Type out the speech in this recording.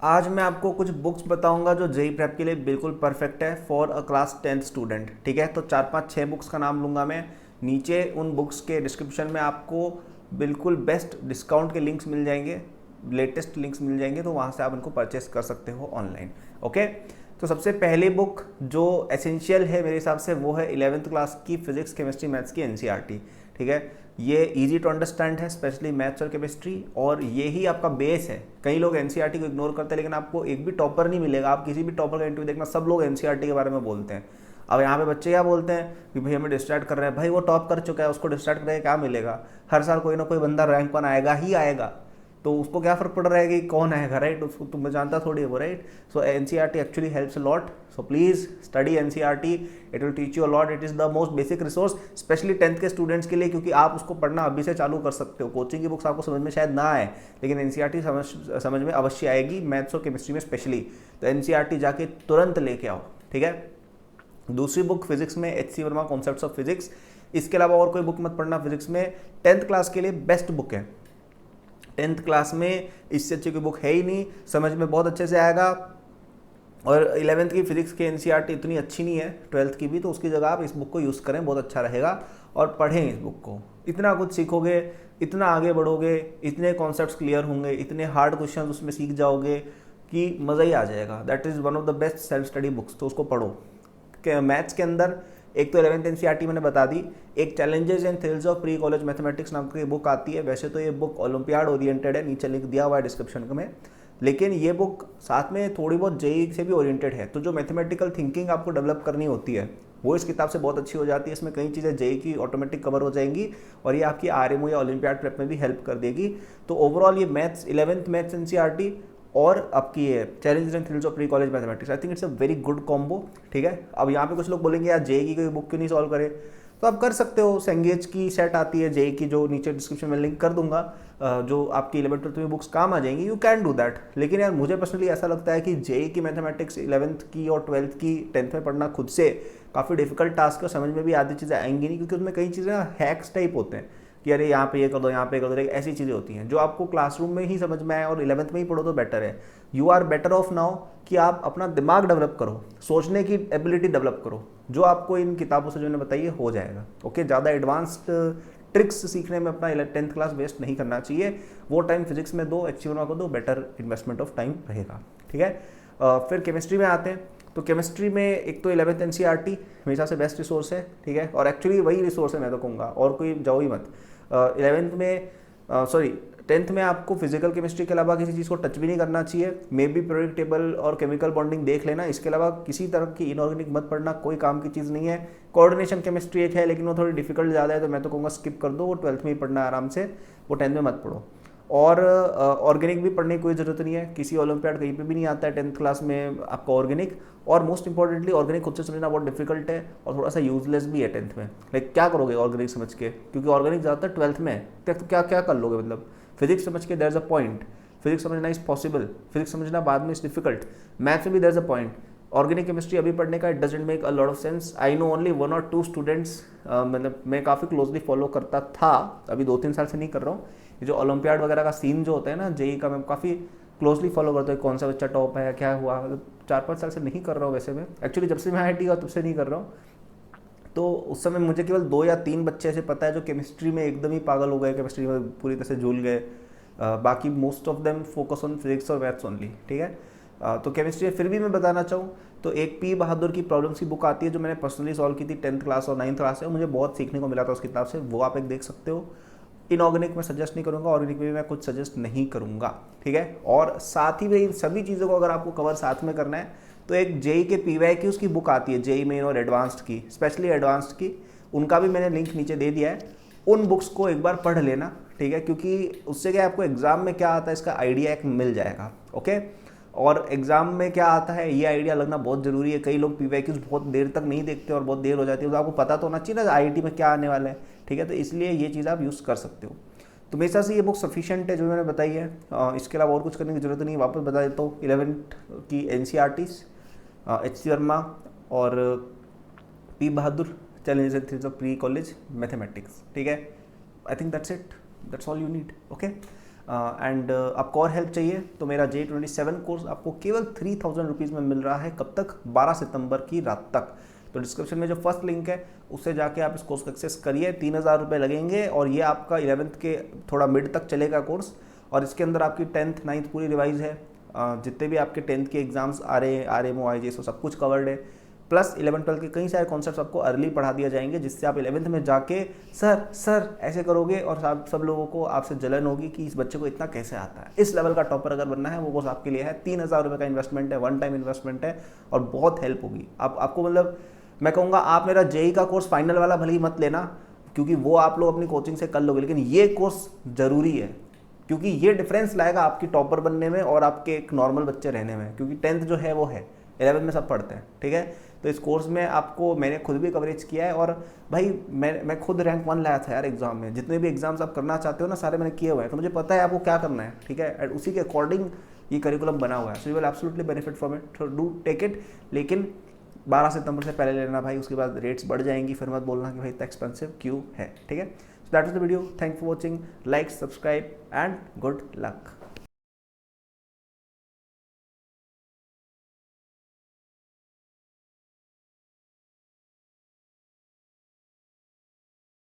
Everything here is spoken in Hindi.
आज मैं आपको कुछ बुक्स बताऊंगा जो जेई प्रेप के लिए बिल्कुल परफेक्ट है for a class 10th student. ठीक है, तो 4 5 6 बुक्स का नाम लूंगा मैं। नीचे उन बुक्स के डिस्क्रिप्शन में आपको बिल्कुल बेस्ट डिस्काउंट के लिंक्स मिल जाएंगे, लेटेस्ट लिंक्स मिल जाएंगे, तो वहाँ से आप उनको परचेस कर सकते हो ऑनलाइन। ओके, तो सबसे पहली बुक जो एसेंशियल है मेरे हिसाब से वो है 11th क्लास की फिजिक्स केमिस्ट्री मैथ्स की एनसीईआरटी। ठीक है, ये इजी टू अंडरस्टैंड है, स्पेशली मैथ्स और केमिस्ट्री, और ये ही आपका बेस है। कई लोग एनसीईआरटी को इग्नोर करते हैं, लेकिन आपको एक भी टॉपर नहीं मिलेगा। आप किसी भी टॉपर का इंटरव्यू देखना, सब लोग एनसीईआरटी के बारे में बोलते हैं। अब यहाँ पे बच्चे क्या बोलते हैं कि भाई हमें डिस्ट्रैक्ट कर रहे हैं। भाई वो टॉप कर चुका है, उसको डिस्ट्रैक्ट करके क्या मिलेगा? हर साल कोई ना कोई बंदा रैंक 1 आएगा ही आएगा, तो उसको क्या फर्क पड़ रहा है कि कौन आएगा, राइट? उसको तुम जानता थोड़ी है वो, right? So NCERT actually helps a lot. So please study NCERT, it will teach you a lot. It is the most basic resource, specially 10th के स्टूडेंट्स के लिए, क्योंकि आप उसको पढ़ना अभी से चालू कर सकते हो। कोचिंग की बुक्स आपको समझ में शायद ना आए, लेकिन एनसीईआरटी समझ में अवश्य आएगी, मैथ्स और केमिस्ट्री में स्पेशली। तो एनसीईआरटी जाके तुरंत लेके आओ। ठीक है, दूसरी बुक फिजिक्स में H C. Verma concepts of physics. इसके अलावा और कोई बुक मत पढ़ना फिजिक्स में। 10th क्लास के लिए बेस्ट बुक है। 10th क्लास में इससे अच्छी कोई बुक है ही नहीं, समझ में बहुत अच्छे से आएगा। और 11th की फिजिक्स की एनसीईआरटी इतनी अच्छी नहीं है, 12th की भी, तो उसकी जगह आप इस बुक को यूज़ करें, बहुत अच्छा रहेगा। और पढ़ें इस बुक को, इतना कुछ सीखोगे, इतना आगे बढ़ोगे, इतने कॉन्सेप्ट्स क्लियर होंगे, इतने हार्ड क्वेश्चन उसमें सीख जाओगे कि मज़ा ही आ जाएगा। That is one of the best self study books, तो उसको पढ़ो। मैथ्स के अंदर एक तो 11th एनसीईआरटी मैंने बता दी, एक challenges and thrills of pre college mathematics नाम की बुक आती है। वैसे तो ये बुक ओलंपियाड ओरिएंटेड है, नीचे लिंक दिया हुआ है डिस्क्रिप्शन में, लेकिन ये बुक साथ में थोड़ी बहुत जेई से भी ओरिएंटेड है। तो जो मैथमेटिकल थिंकिंग आपको डेवलप करनी होती है वो इस किताब से बहुत अच्छी हो जाती है। इसमें कई चीज़ें जेई की ऑटोमेटिक कवर हो जाएंगी, और ये आपकी आरएमओ या ओलंपियाड प्रेप में भी हेल्प कर देगी। तो ओवरऑल ये मैथ्स 11th मैथ्स एनसीईआरटी और आपकी ये challenges and thrills of pre college mathematics, I think it's a very good combo. ठीक है, अब यहाँ पे कुछ लोग बोलेंगे यार जेई की कोई बुक क्यों नहीं सॉल्व करे, तो आप कर सकते हो। सेंगेज की सेट आती है जेई की, जो नीचे डिस्क्रिप्शन में लिंक कर दूंगा, जो आपकी 11th 12th में बुक्स काम आ जाएंगी। You can do that. लेकिन यार मुझे पर्सनली ऐसा लगता है कि जेई की मैथमेटिक्स 11th की और 12th की 10th में पढ़ना खुद से काफ़ी डिफिकल्ट टास्क है, समझ में भी आधी चीज़ें आएंगी नहीं, क्योंकि उसमें कई चीज़ें हैक्स टाइप होते हैं कि अरे यहाँ पे ये कर दो, यहाँ पे कर दो, ऐसी चीज़ें होती हैं जो आपको क्लासरूम में ही समझ में आए और 11th में ही पढ़ो तो बेटर है। You are better off now कि आप अपना दिमाग डेवलप करो, सोचने की एबिलिटी डेवलप करो, जो आपको इन किताबों से जो मैंने बताइए हो जाएगा। ओके, ज़्यादा एडवांस्ड ट्रिक्स सीखने में अपना 10th क्लास वेस्ट नहीं करना चाहिए। वो टाइम फिजिक्स में दो, एच.सी. वर्मा को दो, बेटर इन्वेस्टमेंट ऑफ टाइम रहेगा। ठीक है, फिर केमिस्ट्री में आते हैं। तो केमिस्ट्री में एक तो 11th एनसीईआरटी हमेशा से बेस्ट रिसोर्स है। ठीक है, और एक्चुअली वही रिसोर्स है, मैं तो कहूँगा और कोई जाओ ही मत। 11th में सॉरी 10th में आपको फिजिकल केमिस्ट्री के अलावा किसी चीज़ को टच भी नहीं करना चाहिए। मे बी पीरियोडिक टेबल और केमिकल बॉन्डिंग देख लेना, इसके अलावा किसी तरह की इनऑर्गेनिक मत पढ़ना, कोई काम की चीज़ नहीं है। कोऑर्डिनेशन केमिस्ट्री एक है, लेकिन वो थोड़ी डिफिकल्ट ज़्यादा है, तो मैं तो कहूँगा स्किप कर दो, वो 12th में ही पढ़ना आराम से, वो 10th में मत पढ़ो। और ऑर्गेनिक भी पढ़ने की कोई ज़रूरत नहीं है, किसी ओलंपियाड कहीं पे भी नहीं आता है 10th क्लास में आपका ऑर्गेनिक। और मोस्ट इंपॉर्टेंटली ऑर्गेनिक खुद से समझना बहुत डिफिकल्ट है और थोड़ा सा यूजलेस भी है 10th में। लाइक क्या करोगे ऑर्गेनिक समझ के, क्योंकि ऑर्गेनिक ज़्यादातर 12th में है, तो क्या क्या कर लोगे? मतलब फिजिक्स समझ के there is a point, physics समझना इज पॉसिबल, फिजिक्स समझना बाद में इज डिफिकल्ट, मैथ्स में भी there is a point. Organic chemistry अभी पढ़ने का it doesn't make a lot of sense. I know only 1 or 2 students, मतलब मैं काफ़ी क्लोजली फॉलो करता था, अभी 2 3 साल से नहीं कर रहा हूँ। ये जो ओलंपियाड वगैरह का सीन जो होता है ना जेई का, मैं काफ़ी क्लोजली फॉलो करता हूँ, कौन सा बच्चा टॉप है, क्या हुआ। मतलब 4 5 साल से नहीं कर रहा हूँ वैसे मैं, एक्चुअली जब से मैं IIT का तब से नहीं कर रहा हूँ। तो उस समय मुझे केवल 2 या 3 बच्चे ऐसे पता है जो केमिस्ट्री में एकदम ही पागल हो गए, केमिस्ट्री में पूरी तरह से झूल गए। बाकी most of them focus on physics और मैथ्स ओनली। ठीक है, तो केमिस्ट्री फिर भी मैं बताना चाहूँ तो एक पी बहादुर की प्रॉब्लम्स की बुक आती है, जो मैंने पर्सनली सॉल्व की थी 10th क्लास और 9th क्लास से, मुझे बहुत सीखने को मिला था उस किताब से, वो आप एक देख सकते हो। इनऑर्गेनिक में सजेस्ट नहीं करूँगा, ऑर्गेनिक में भी मैं कुछ सजेस्ट नहीं करूँगा। ठीक है, और साथ ही में इन सभी चीज़ों को अगर आपको कवर साथ में करना है तो एक जेई के PYQs की बुक आती है, जेई मेन और एडवांस्ड की, स्पेशली एडवांस्ड की, उनका भी मैंने लिंक नीचे दे दिया है। उन बुक्स को एक बार पढ़ लेना। ठीक है, क्योंकि उससे क्या आपको एग्जाम में क्या आता है इसका आइडिया एक मिल जाएगा। ओके, और एग्जाम में क्या आता है ये आइडिया लगना बहुत जरूरी है। कई लोग PYQs बहुत देर तक नहीं देखते और बहुत देर हो जाती है, तो आपको पता तो होना चाहिए ना IIT में क्या आने वाला है। ठीक है, तो इसलिए ये चीज़ आप यूज़ कर सकते हो। तो मेरे हिसाब से ये बुक सफिशिएंट है जो मैंने बताई है। इसके अलावा और कुछ करने की जरूरत नहीं। वापस बता देता हूँ, 11th की एनसीईआरटीज, एच.सी. वर्मा और P Bahadur, challenges and thrills of pre college mathematics. ठीक है, I think that's it, that's all you need. Okay, and आपको और हेल्प चाहिए तो मेरा J27 कोर्स आपको केवल 3000 रुपीज़ में मिल रहा है। कब तक? 12 सितंबर की रात तक। तो डिस्क्रिप्शन में जो फर्स्ट लिंक है उससे जाके आप इस कोर्स को एक्सेस करिए। 3000 रुपये लगेंगे और ये आपका 11th के थोड़ा मिड तक चलेगा कोर्स, और इसके अंदर आपकी 10th 9th पूरी रिवाइज है। जितने भी आपके 10th के एग्जाम्स RMO IJS सब कुछ कवर्ड है, प्लस 11 12 के कई सारे कॉन्सेप्ट्स आपको अर्ली पढ़ा दिया जाएंगे, जिससे आप 11th में जाके सर ऐसे करोगे और सब लोगों को आपसे जलन होगी कि इस बच्चे को इतना कैसे आता है। इस लेवल का टॉपर अगर बनना है वो कोर्स आपके लिए है। 3000 रुपये का इन्वेस्टमेंट है, वन टाइम इन्वेस्टमेंट है और बहुत हेल्प होगी। आपको मतलब मैं कहूँगा आप मेरा JEE का कोर्स फाइनल वाला भले ही मत लेना, क्योंकि वो आप लोग अपनी कोचिंग से कर लोगे, लेकिन ये कोर्स ज़रूरी है क्योंकि ये डिफरेंस लाएगा आपकी टॉपर बनने में और आपके एक नॉर्मल बच्चे रहने में। क्योंकि 10th जो है वो है, 11th में सब पढ़ते हैं, ठीक है। तो इस कोर्स में आपको मैंने खुद भी कवरेज किया है और भाई मैं खुद रैंक 1 लाया था यार एग्जाम में। जितने भी एग्जाम्स आप करना चाहते हो ना सारे मैंने किए हुए हैं, तो मुझे पता है आपको क्या करना है, ठीक है। एंड उसी के अकॉर्डिंग ये करिकुलम बना हुआ है। So you will absolutely benefit from it, तो डू टेक इट। लेकिन 12 सितंबर से पहले लेना भाई, उसके बाद रेट्स बढ़ जाएंगी, फिर मत बोलना कि भाई इतना एक्सपेंसिव क्यों है, ठीक है। So that is the video, thank for watching, like, subscribe and good luck.